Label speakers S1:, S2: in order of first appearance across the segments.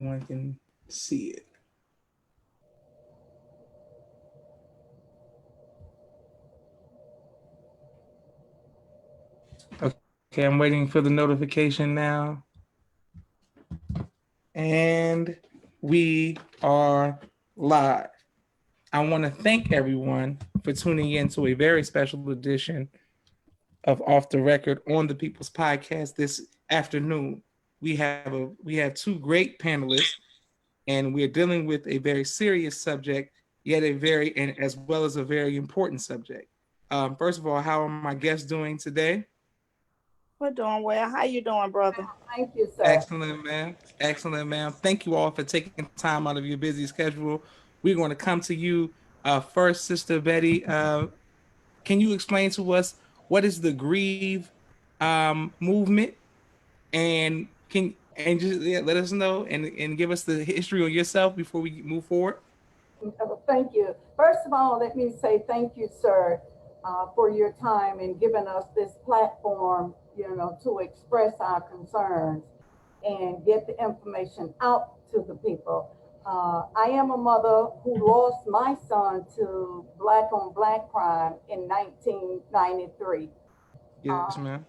S1: everyone can see it. Okay, I'm waiting for the notification now. And we are live. I want to thank everyone for tuning in to a very special edition of Off the Record on the People's Podcast this afternoon. We have two great panelists, and we're dealing with a very serious subject, yet a very and as well as a very important subject. First of all, how are my guests doing today?
S2: We're doing well. How you doing, brother?
S3: Thank you, sir.
S1: Excellent, ma'am. Excellent, ma'am. Thank you all for taking time out of your busy schedule. We're going to come to you first, Sister Betty. Can you explain to us what is the Greve movement, and just let us know and give us the history on yourself before we move forward?
S3: Thank you. First of all, let me say thank you, sir, for your time and giving us this platform, to express our concerns and get the information out to the people. I am a mother who lost my son to black on black crime in 1993.
S1: Yes,
S3: Uh,
S1: ma'am.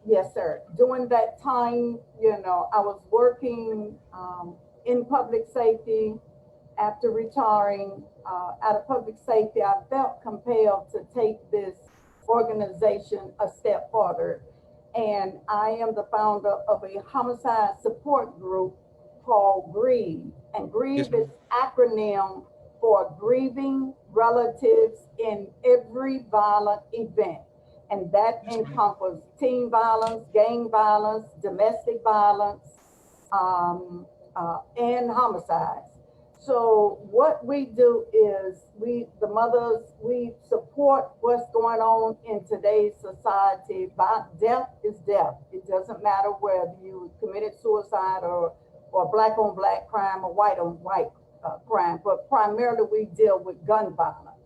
S3: yes, sir. During that time, I was working in public safety. After retiring out of public safety, I felt compelled to take this organization a step further. And I am the founder of a homicide support group called Greve. And
S1: Yes,
S3: Greve is
S1: ma'am.
S3: acronym for Grieving Relatives in Every Violent Event. And that
S1: Yes, ma'am.
S3: encompasses teen violence, gang violence, domestic violence, and homicides. So what we do is the mothers, we support what's going on in today's society. Death is death. It doesn't matter whether you committed suicide or black on black crime or white on white crime, but primarily we deal with gun violence.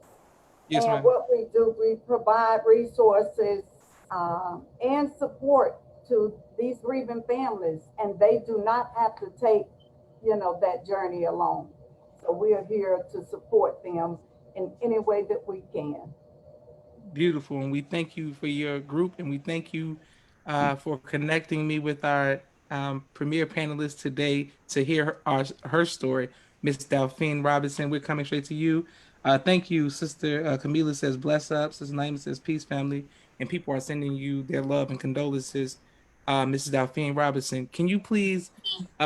S1: Yes,
S3: And
S1: ma'am.
S3: what we do, we provide resources and support to these grieving families, and they do not have to take, that journey alone. So we are here to support them in any way that we can.
S1: Beautiful. And we thank you for your group, and we thank you for connecting me with our premier panelist today to hear her story, Miss Delphine Robinson. We're coming straight to you. Thank you, Sister Camila says, bless up. Sister Naima says, peace, family. And people are sending you their love and condolences. Mrs. Delphine Robinson, can you please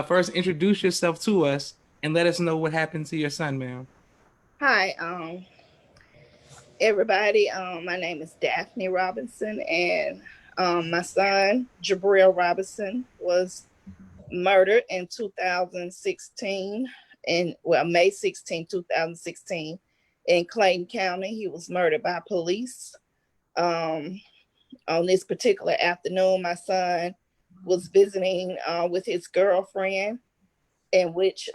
S1: first introduce yourself to us and let us know what happened to your son, ma'am?
S2: Hi, everybody. My name is Daphne Robinson, and my son Jabril Robinson was murdered in 2016, in May 16, 2016, in Clayton County. He was murdered by police. Um, on this particular afternoon, my son was visiting with his girlfriend, in which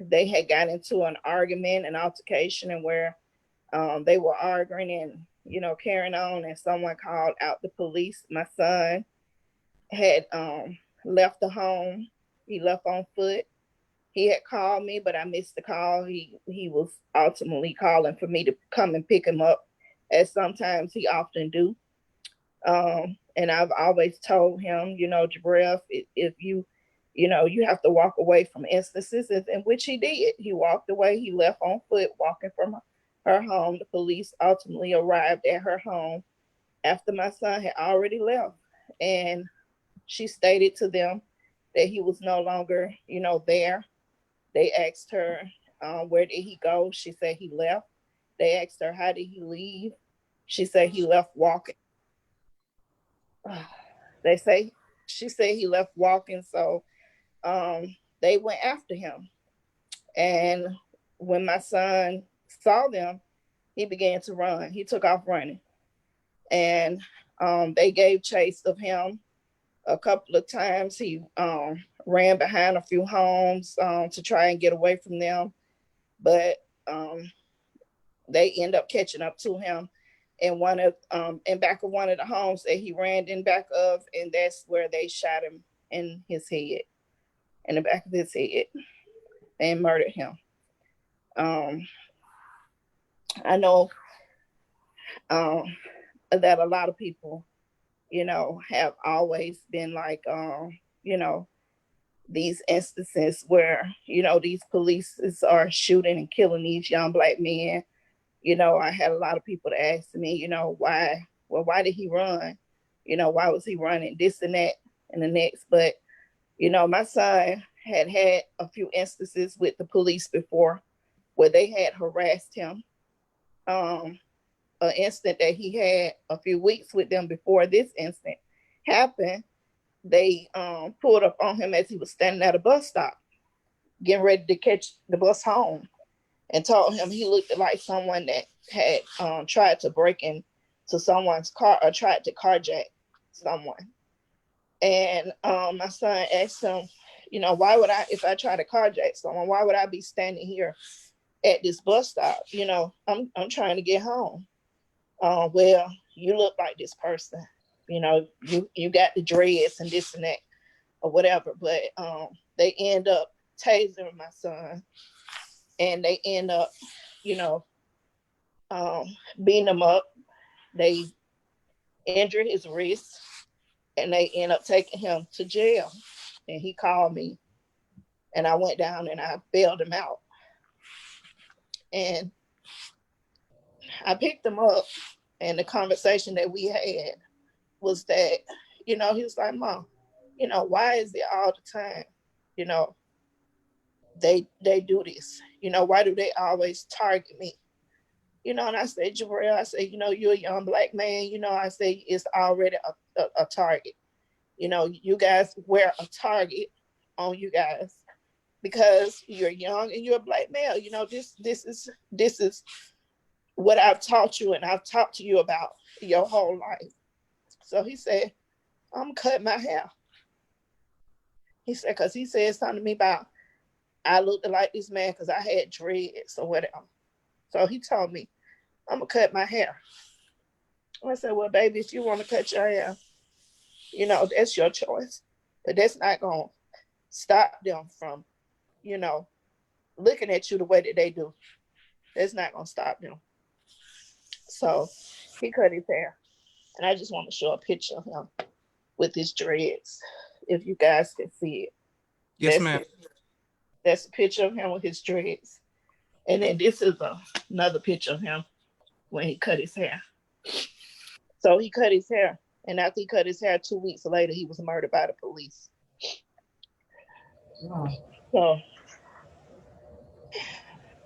S2: they had got into an argument, an altercation, and where they were arguing and carrying on, and someone called out the police. My son had left the home. He left on foot. He had called me, but I missed the call. He was ultimately calling for me to come and pick him up, as sometimes he often do. And I've always told him, Jabril, if you have to walk away from instances, in which he did. He walked away. He left on foot, walking from her home. The police ultimately arrived at her home after my son had already left. And she stated to them that he was no longer, there. They asked her, where did he go? She said he left. They asked her, how did he leave? She said he left walking. They say she said he left walking. So they went after him. And when my son saw them, he began to run. He took off running. And they gave chase of him a couple of times. He ran behind a few homes to try and get away from them. But they end up catching up to him in back of one of the homes that he ran in back of, and that's where they shot him in his head. in the back of his head and murdered him. Um, I know that a lot of people, have always been like, these instances where, these police are shooting and killing these young Black men. I had a lot of people to ask me, why did he run? Why was he running? This and that and the next. But, my son had a few instances with the police before where they had harassed him. An incident that he had a few weeks with them before this incident happened, they pulled up on him as he was standing at a bus stop, getting ready to catch the bus home, and told him he looked like someone that had tried to break into someone's car or tried to carjack someone. And my son asked him, why would I, if I try to carjack someone, why would I be standing here at this bus stop? I'm trying to get home. Well, you look like this person. You got the dreads and this and that or whatever. But they end up tasering my son, and they end up, you know, beating him up. They injure his wrist, and they end up taking him to jail. And he called me, and I went down and I bailed him out. And I picked him up, and the conversation that we had was that, he was like, Mom, why is it all the time, you know, they do this? Why do they always target me? And I said, Jarrell, I said, you're a young Black man, I say it's already a target. You guys wear a target on you guys because you're young and you're a Black male. This is what I've taught you and I've talked to you about your whole life. So he said, I'm cutting my hair. He said, because he said something to me about I looked like this man because I had dreads or whatever. So he told me, I'm going to cut my hair. I said, well, baby, if you want to cut your hair, that's your choice. But that's not going to stop them from, looking at you the way that they do. That's not going to stop them. So he cut his hair. And I just want to show a picture of him with his dreads, if you guys can see it.
S1: Yes, ma'am.
S2: That's a picture of him with his dreads. And then this is another picture of him when he cut his hair. So he cut his hair. And after he cut his hair, 2 weeks later, he was murdered by the police. Wow. So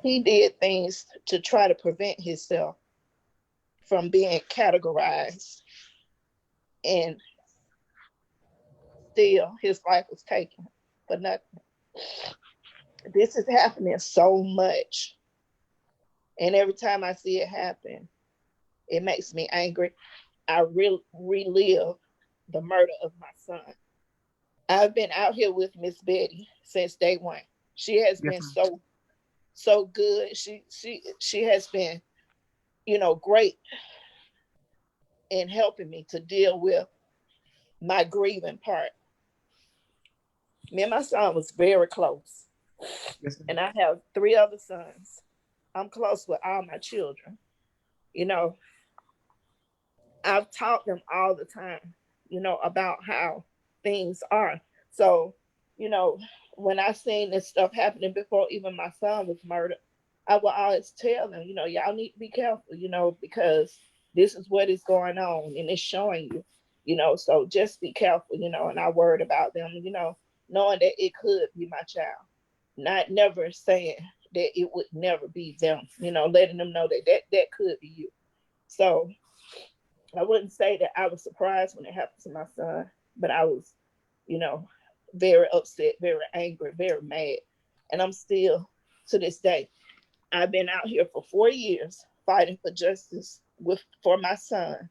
S2: he did things to try to prevent himself from being categorized. And still, his life was taken for nothing. This is happening so much. And every time I see it happen, it makes me angry. I relive the murder of my son. I've been out here with Miss Betty since day one. She has been so good. She has been, great in helping me to deal with my grieving part. Me and my son was very close. Yes, and I have 3 other sons. I'm close with all my children. I've taught them all the time, about how things are. So, when I seen this stuff happening before even my son was murdered, I would always tell them, y'all need to be careful, because this is what is going on and it's showing you, so just be careful, and I worried about them, knowing that it could be my child. Not never saying that it would never be them, letting them know that could be you. So I wouldn't say that I was surprised when it happened to my son, but I was, very upset, very angry, very mad. And I'm still to this day. I've been out here for 4 years fighting for justice for my son,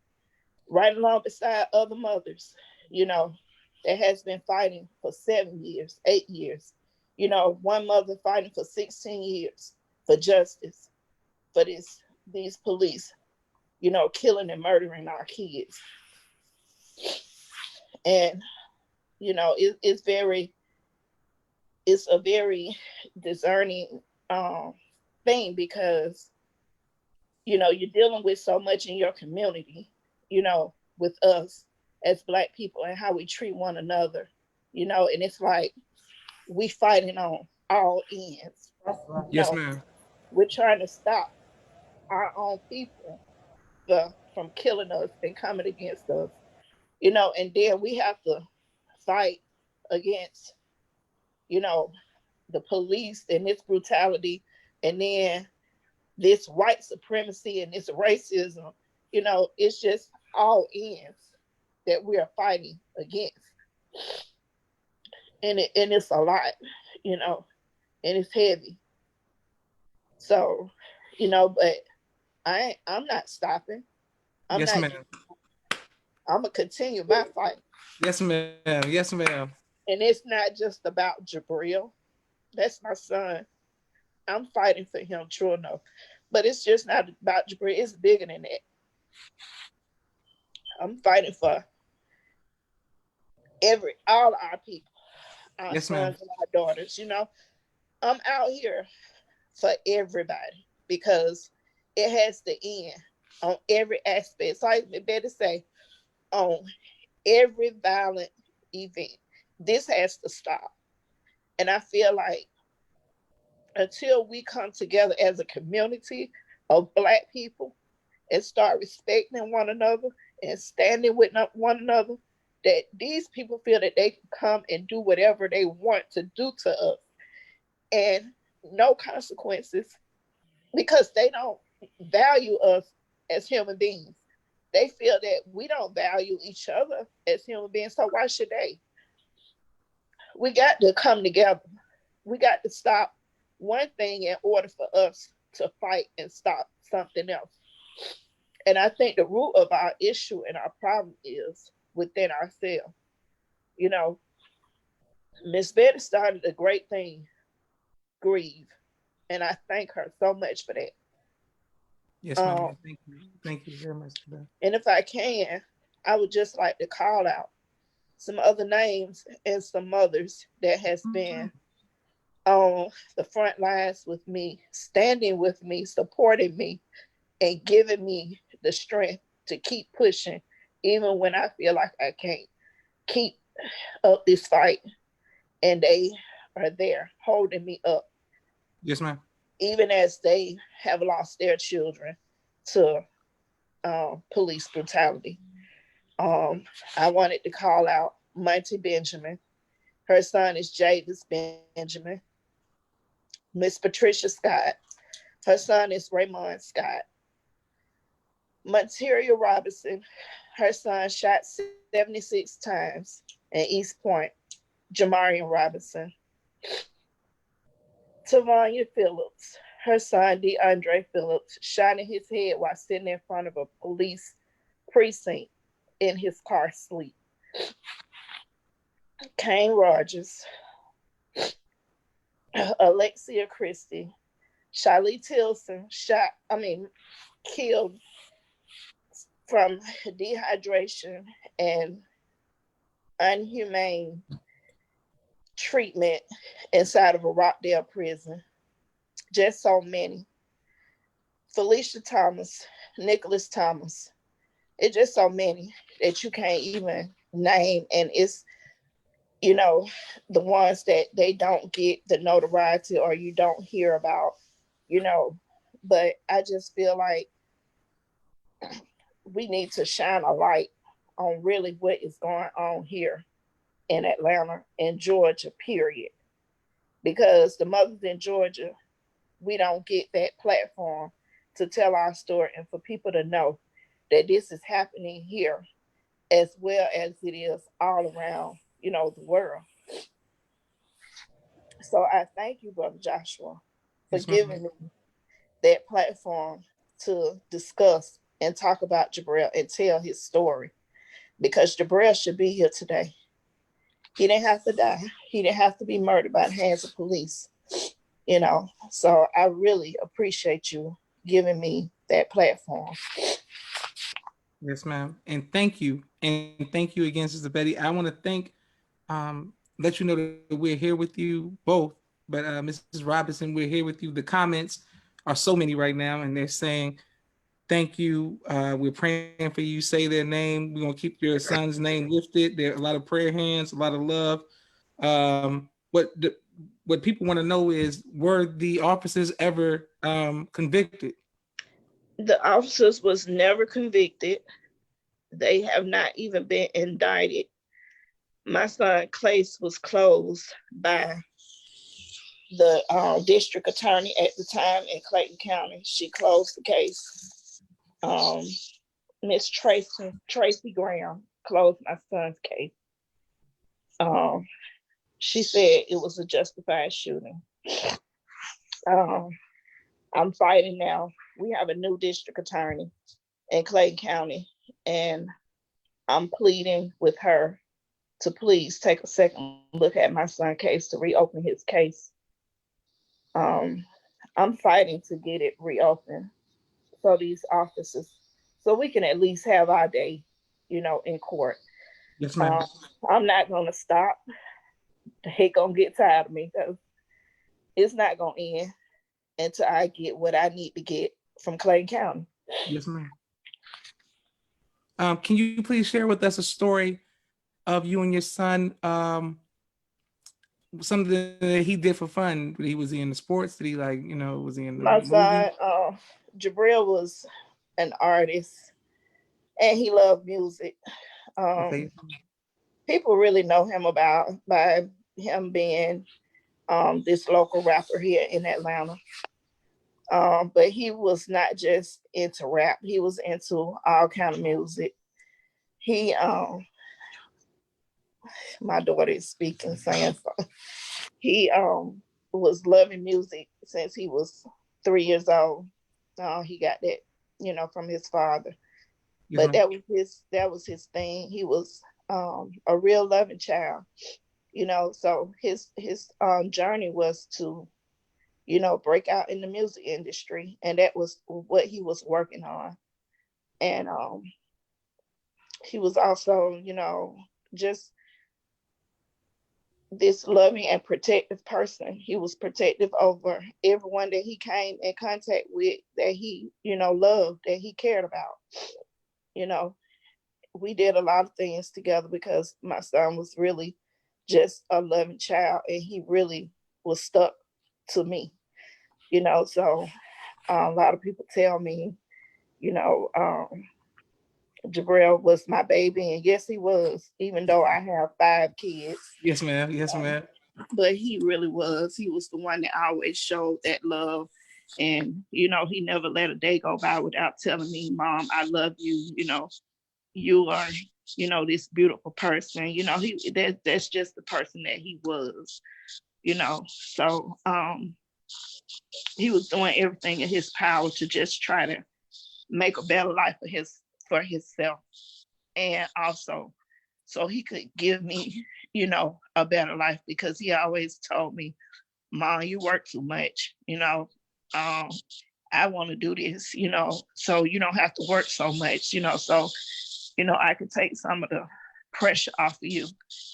S2: right along beside other mothers, that has been fighting for 7 years, 8 years. One mother fighting for 16 years for justice for these police, killing and murdering our kids. And, it's very it's a very discerning thing, because you're dealing with so much in your community, with us as Black people and how we treat one another, and it's like we fighting on all ends.
S3: That's right.
S1: Yes, ma'am.
S2: We're trying to stop our own people from killing us and coming against us, and then we have to fight against, you know, the police and this brutality, and then this white supremacy and this racism. It's just all ends that we are fighting against, and it's a lot, and it's heavy. So, but I'm not stopping. I'm
S1: Yes,
S2: not.
S1: ma'am.
S2: I'm gonna continue my fight,
S1: Yes, ma'am. Yes, ma'am.
S2: and it's not just about Jabril. That's my son. I'm fighting for him, true enough, but it's just not about Jabril. It's bigger than that. I'm fighting for all our people, our
S1: Yes, ma'am.
S2: sons and our daughters. I'm out here for everybody, because it has to end on every aspect. So I better say, on every violent event, this has to stop. And I feel like until we come together as a community of Black people and start respecting one another and standing with one another, that these people feel that they can come and do whatever they want to do to us, and no consequences, because they don't value us as human beings. They feel that we don't value each other as human beings, so why should they? We got to come together. We got to stop one thing in order for us to fight and stop something else. And I think the root of our issue and our problem is within ourselves. You know, Miss Betty started a great thing, Greve, and I thank her so much for that.
S1: Yes, ma'am. Thank you. Thank you very much for that.
S2: And if I can, I would just like to call out some other names and some mothers that has been on the front lines with me, standing with me, supporting me, and giving me the strength to keep pushing, even when I feel like I can't keep up this fight. And they are there holding me up,
S1: Yes, ma'am.
S2: even as they have lost their children to police brutality. I wanted to call out Monty Benjamin. Her son is Jadis Benjamin. Miss Patricia Scott. Her son is Raymond Scott. Monteria Robinson. Her son shot 76 times in East Point. Jamarian Robinson. Tavania Phillips. Her son, DeAndre Phillips, shot in his head while sitting in front of a police precinct in his car sleep. Kane Rogers, Alexia Christie, Shiley Tilson killed from dehydration and unhumane treatment inside of a Rockdale prison. Just so many. Felicia Thomas, Nicholas Thomas. It's just so many that you can't even name. And it's, the ones that they don't get the notoriety or you don't hear about, But I just feel like we need to shine a light on really what is going on here in Atlanta and Georgia, period. Because the mothers in Georgia, we don't get that platform to tell our story and for people to know that this is happening here as well as it is all around, the world. So I thank you, Brother Joshua, for
S1: Yes, ma'am.
S2: giving me that platform to discuss and talk about Jabril and tell his story, because Jabril should be here today. He didn't have to die. He didn't have to be murdered by the hands of police. So I really appreciate you giving me that platform.
S1: Yes, ma'am. And thank you. And thank you again, Sister Betty. I want to thank let you know that we're here with you both. But Mrs. Robinson, we're here with you. The comments are so many right now, and they're saying, thank you. We're praying for you. Say their name. We're going to keep your son's name lifted. There are a lot of prayer hands, a lot of love. What people want to know is, were the officers ever convicted?
S2: The officers was never convicted. They have not even been indicted. My son case was closed by the district attorney at the time in Clayton County. She closed the case. Miss Tracy Graham closed my son's case. She said it was a justified shooting. I'm fighting now. We have a new district attorney in Clayton County, and I'm pleading with her to please take a second look at my son's case, to reopen his case. I'm fighting to get it reopened so these officers, so we can at least have our day, in court.
S1: Yes, ma'am.
S2: I'm not gonna stop. They gonna get tired of me, because it's not gonna end until I get what I need to get from Clayton County.
S1: Yes, ma'am. Can you please share with us a story of you and your son? Something that he did for fun. He was in the sports. Did he was he in the
S2: My
S1: movie?
S2: son, Jabril, was an artist, and he loved music.
S1: Okay.
S2: People really know him by him being this local rapper here in Atlanta. But he was not just into rap; he was into all kind of music. He, my daughter is speaking, saying so. He was loving music since he was 3 years old. He got that, from his father.
S1: Yes,
S2: But
S1: ma'am.
S2: that was his thing. He was a real loving child, So his journey was to, break out in the music industry, and that was what he was working on. And he was also, just this loving and protective person. He was protective over everyone that he came in contact with, that he, loved, that he cared about. You know, we did a lot of things together because my son was really just a loving child, and he really was stuck to me. So a lot of people tell me, Jabril was my baby, and yes, he was, even though I have 5 kids.
S1: Yes, ma'am. Yes, ma'am.
S2: But he really was. He was the one that always showed that love. And, he never let a day go by without telling me, Mom, I love you. You are, this beautiful person. That's just the person that he was, So he was doing everything in his power to just try to make a better life for himself. And also so he could give me, a better life, because he always told me, Mom, you work too much, I want to do this, so you don't have to work so much, so, I could take some of the pressure off of you.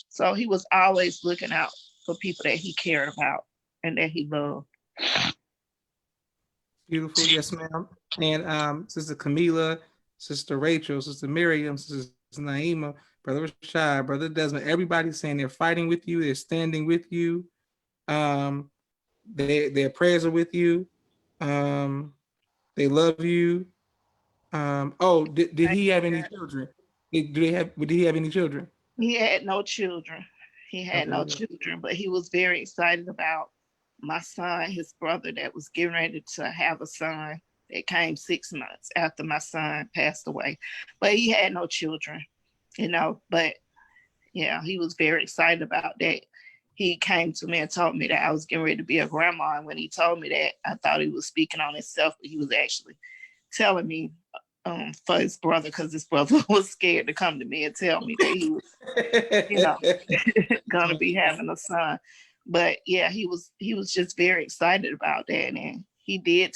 S2: So he was always looking out for people that he cared about and that he loved.
S1: Beautiful. Yes, ma'am. And Sister Camila, Sister Rachel, Sister Miriam, Sister Naima, Brother Rashad, Brother Desmond, everybody's saying they're fighting with you, they're standing with you. Their prayers are with you. They love you. Did he have any children? Did he have any children?
S2: He had no children.
S1: Okay.
S2: But he was very excited about my son, his brother, that was getting ready to have a son that came 6 months after my son passed away. But he had no children, But yeah, he was very excited about that. He came to me and told me that I was getting ready to be a grandma. And when he told me that, I thought he was speaking on himself, but he was actually telling me for his brother, because his brother was scared to come to me and tell me that he was, gonna be having a son. But yeah, he was just very excited about that. And he did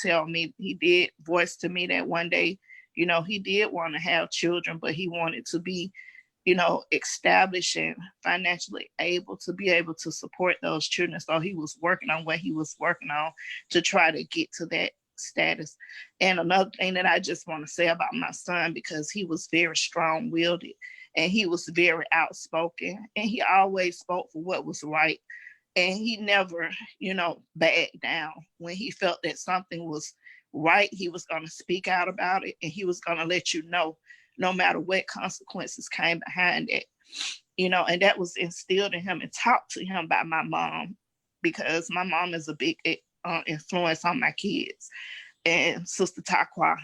S2: voice to me that one day, he did want to have children, but he wanted to be, establishing financially able to be able to support those children. So he was working on what he was working on to try to get to that status. And another thing that I just want to say about my son, because he was very strong-willed and he was very outspoken, and he always spoke for what was right. And he never, backed down. When he felt that something was right, he was going to speak out about it, and he was going to let you know, no matter what consequences came behind it, and that was instilled in him and taught to him by my mom, because my mom is a big influence on my kids. And Sister Takwa,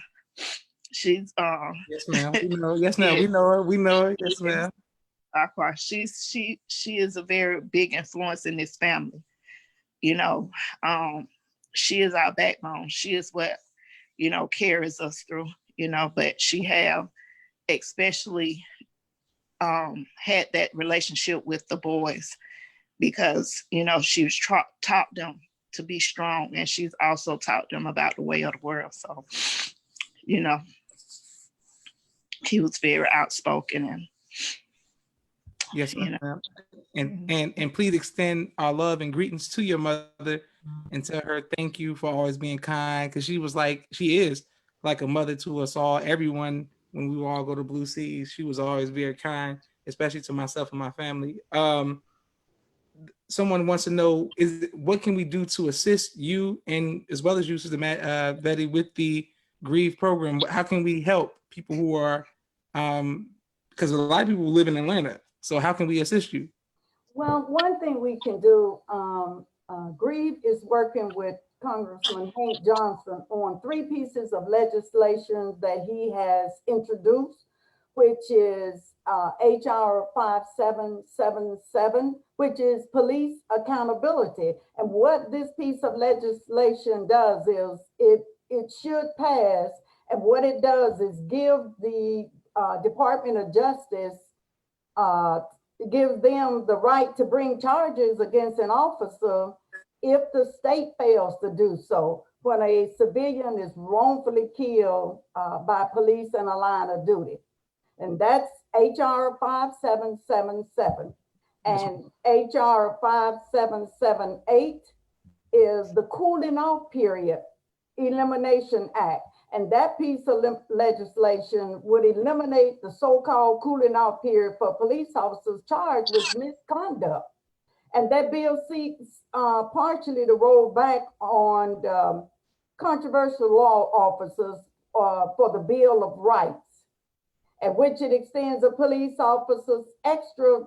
S2: she's
S1: yes, ma'am. Yes, ma'am. We know her. We know her. Yes, ma'am.
S2: Takwa, she is a very big influence in this family. She is our backbone. She is what carries us through. But she have especially had that relationship with the boys, because she was taught them to be strong, and she's also taught them about the way of the world. So he was very outspoken, and
S1: yes, ma'am. And please extend our love and greetings to your mother, and tell her thank you for always being kind, because she is like a mother to us all, everyone. When we all go to Blue Seas, she was always very kind, especially to myself and my family. Someone wants to know, what can we do to assist you, and as well as you, Sister Betty, with the Greve program? How can we help people who are, because a lot of people live in Atlanta, so how can we assist you?
S3: Well, one thing we can do, Greve is working with Congressman Hank Johnson on 3 pieces of legislation that he has introduced, which is HR 5777, which is police accountability. And what this piece of legislation does is it should pass. And what it does is give the Department of Justice, gives them the right to bring charges against an officer if the state fails to do so, when a civilian is wrongfully killed by police in a line of duty. And that's HR 5777. And HR 5778 is the Cooling Off Period Elimination Act. And that piece of legislation would eliminate the so-called cooling off period for police officers charged with misconduct. And that bill seeks partially to roll back on controversial law officers for the Bill of Rights, at which it extends a police officer's extra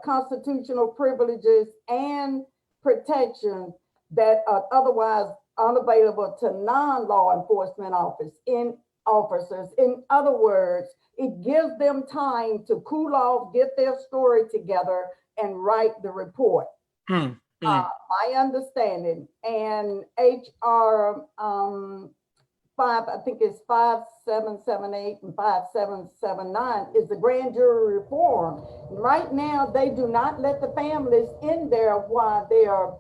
S3: constitutional privileges and protection that are otherwise unavailable to non-law enforcement officers. In other words, it gives them time to cool off, get their story together, and write the report. My understanding. And HR 5778 and 5779 is the grand jury reform. Right now, they do not let the families in there while they are,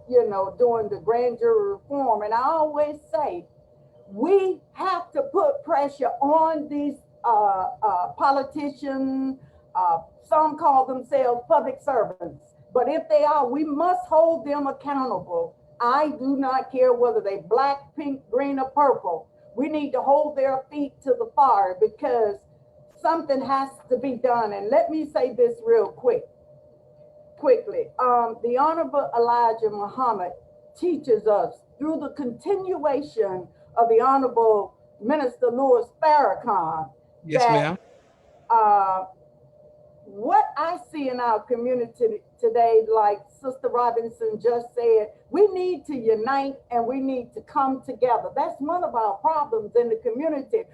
S3: doing the grand jury reform. And I always say, we have to put pressure on these politicians. Some call themselves public servants, but if they are, we must hold them accountable. I do not care whether they black, pink, green, or purple. We need to hold their feet to the fire, because something has to be done. And let me say this real quickly. The Honorable Elijah Muhammad teaches us through the continuation of the Honorable Minister Louis Farrakhan.
S1: Yes, ma'am.
S3: What I see in our community today, like Sister Robinson just said, we need to unite and we need to come together. That's one of our problems in the community.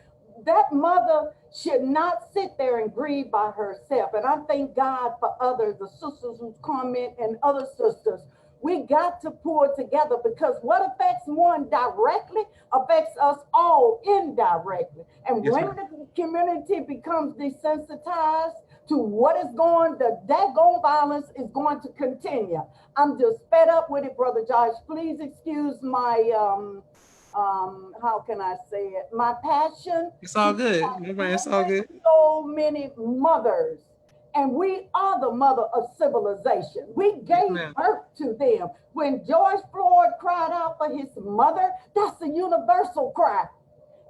S3: That mother should not sit there and grieve by herself. And I thank God for others, the sisters who comment and other sisters. We got to pull together, because what affects one directly affects us all indirectly. And yes, when the community becomes desensitized to what is going, that violence is going to continue. I'm just fed up with it, Brother Josh. Please excuse my, how can I say it? My passion.
S1: It's all good. It's all good.
S3: So many mothers And we are the mother of civilization. We gave birth to them. When George Floyd cried out for his mother, that's a universal cry.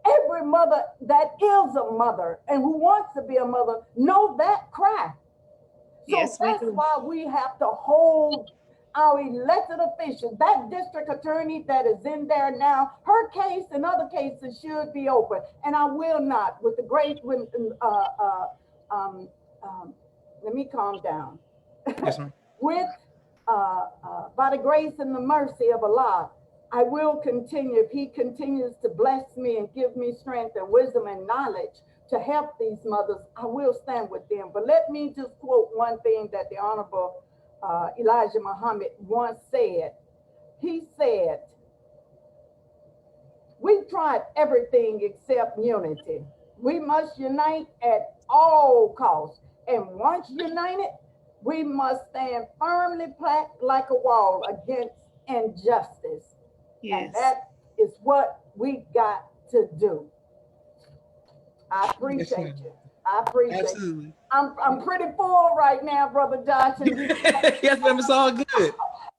S3: Every mother that is a mother and who wants to be a mother know that cry. So
S2: Yes,
S3: that's why we have to hold our elected officials, that district attorney that is in there now, her case and other cases should be open. And I will not, with the great, um, let me calm down.
S1: Yes, ma'am.
S3: With, by the grace and the mercy of Allah, I will continue. If he continues to bless me and give me strength and wisdom and knowledge to help these mothers, I will stand with them. But let me just quote one thing that the Honorable Elijah Muhammad once said. He said, "We've tried everything except unity. We must unite at all costs. And once united, we must stand firmly packed like a wall against injustice."
S2: yes.
S3: And that is what we got to do. I appreciate you. I appreciate
S1: Absolutely.
S3: you. I'm pretty full right now, Brother Johnson.
S1: Yes, ma'am, it's all good.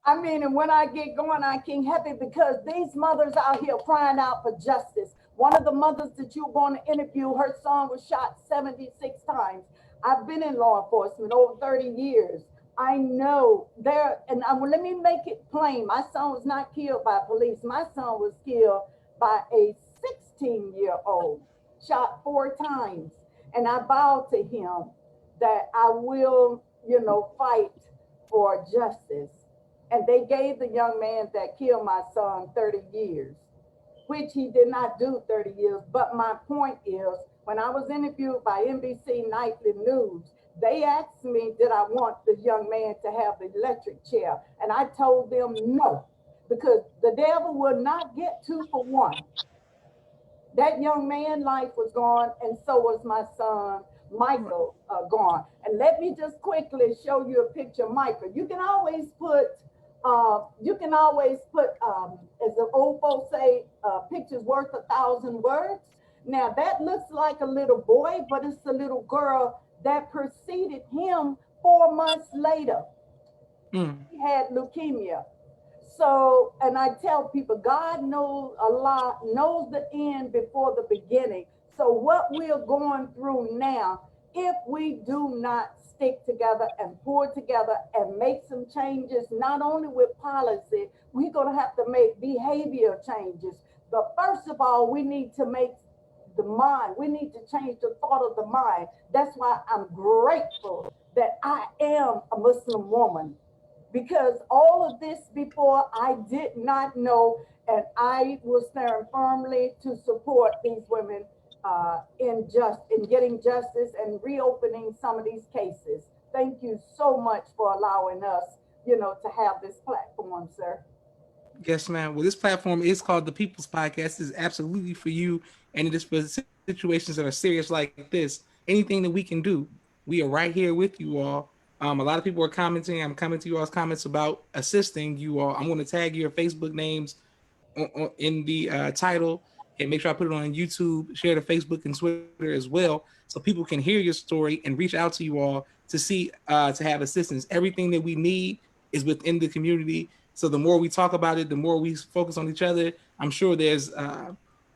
S3: I mean, and when I get going, I can't help it because these mothers out here crying out for justice. One of the mothers that you're going to interview, her son was shot 76 times. I've been in law enforcement over 30 years. I know there, and let me make it plain. My son was not killed by police. My son was killed by a 16-year-old, shot 4 times. And I vowed to him that I will, fight for justice. And they gave the young man that killed my son 30 years, which he did not do 30 years. But my point is, when I was interviewed by NBC Nightly News, they asked me, did I want the young man to have the electric chair? And I told them no, because the devil would not get 2 for 1. That young man's life was gone, and so was my son, Michael, gone. And let me just quickly show you a picture of Michael. You can always put, as the old folks say, picture's worth 1,000 words. Now that looks like a little boy, but it's a little girl that preceded him 4 months later. He had leukemia. So, and I tell people, God knows, Allah knows the end before the beginning. So what we're going through now, if we do not stick together and pull together and make some changes, not only with policy, we're going to have to make behavior changes. But first of all, we need to make the mind. We need to change the thought of the mind. That's why I'm grateful that I am a Muslim woman. Because all of this before I did not know, and I was standing firmly to support these women in getting justice and reopening some of these cases. Thank you so much for allowing us, to have this platform, sir.
S1: Yes, ma'am. Well, this platform is called the People's Podcast. This is absolutely for you, and it is for situations that are serious like this. Anything that we can do, we are right here with you all. A lot of people are commenting. I'm coming to you all's comments about assisting you all. I'm going to tag your Facebook names in the title and make sure I put it on YouTube, share to Facebook and Twitter as well, so people can hear your story and reach out to you all to see, to have assistance. Everything that we need is within the community. So the more we talk about it, the more we focus on each other. I'm sure there's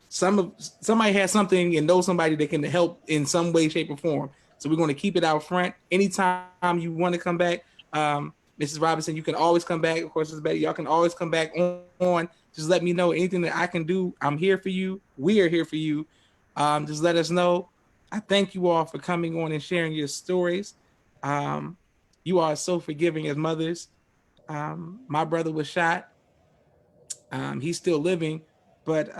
S1: somebody has something and knows somebody that can help in some way, shape, or form. So we're going to keep it out front. Anytime you want to come back, Mrs. Robinson, you can always come back. Of course, it's better. Y'all can always come back on. Just let me know anything that I can do. I'm here for you. We are here for you. Just let us know. I thank you all for coming on and sharing your stories. You are so forgiving as mothers. My brother was shot. He's still living, but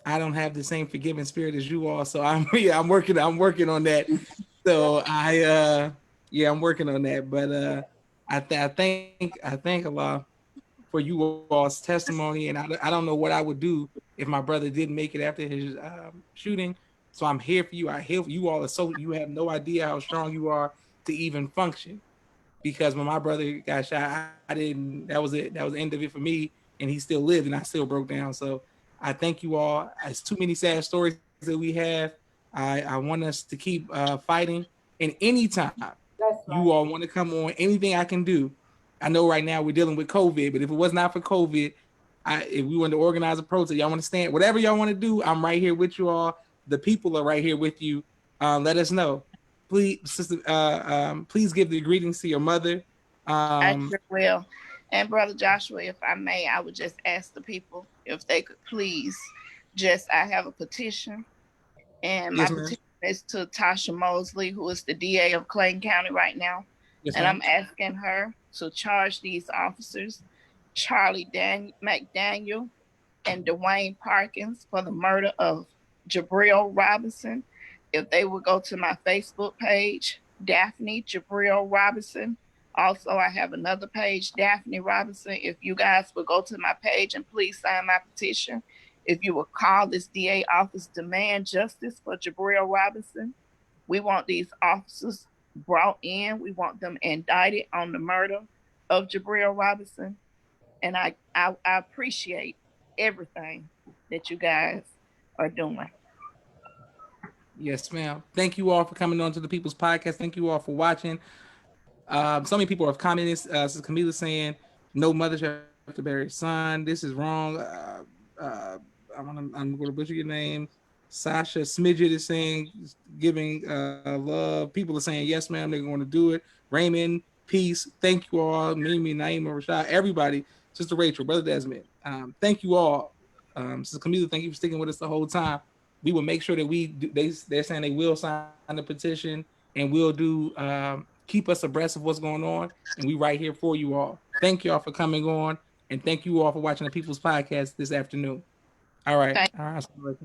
S1: I don't have the same forgiving spirit as you all. So I'm working on that. So I'm working on that. But I thank Allah for you all's testimony, and I don't know what I would do if my brother didn't make it after his shooting. So I'm here for you. I hear you all you have no idea how strong you are to even function. Because when my brother got shot, I didn't. That was it. That was the end of it for me, and he still lived, and I still broke down. So I thank you all. It's too many sad stories that we have. I want us to keep fighting. And anytime
S3: That's right.
S1: you all want to come on, anything I can do. I know right now we're dealing with COVID, but if it was not for COVID, if we wanted to organize a protest, y'all want to stand, whatever y'all want to do, I'm right here with you all. The people are right here with you. Let us know. Please, sister, please give the greetings to your mother.
S2: I sure will. And Brother Joshua, if I may, I would just ask the people if they could please I have a petition, and my
S1: Yes, ma'am.
S2: petition is to Tasha Mosley, who is the DA of Clayton County right now.
S1: Yes,
S2: And
S1: ma'am.
S2: I'm asking her to charge these officers, Charlie McDaniel and Dwayne Parkins, for the murder of Jabril Robinson. If they would go to my Facebook page, Daphne Jabril Robinson. Also, I have another page, Daphne Robinson. If you guys would go to my page and please sign my petition, if you would call this DA office, demand justice for Jabril Robinson. We want these officers brought in. We want them indicted on the murder of Jabril Robinson. And I appreciate everything that you guys are doing.
S1: Yes, ma'am. Thank you all for coming on to the People's Podcast. Thank you all for watching. So many people have commented. Since Camila saying, "No mother should have to bury her son. This is wrong." I'm going to butcher your name. Sasha Smidget is saying, giving love. People are saying, "Yes, ma'am." They're going to do it. Raymond, peace. Thank you all. Mimi, Naima, Rashad, everybody. Sister Rachel, Brother Desmond. Thank you all. Sister Camila, thank you for sticking with us the whole time. We will make sure that we do, they're saying they will sign the petition, and we'll do keep us abreast of what's going on, and we right here for you all. Thank you all for coming on, and thank you all for watching the People's Podcast this afternoon. All right.
S2: Thank
S1: All right.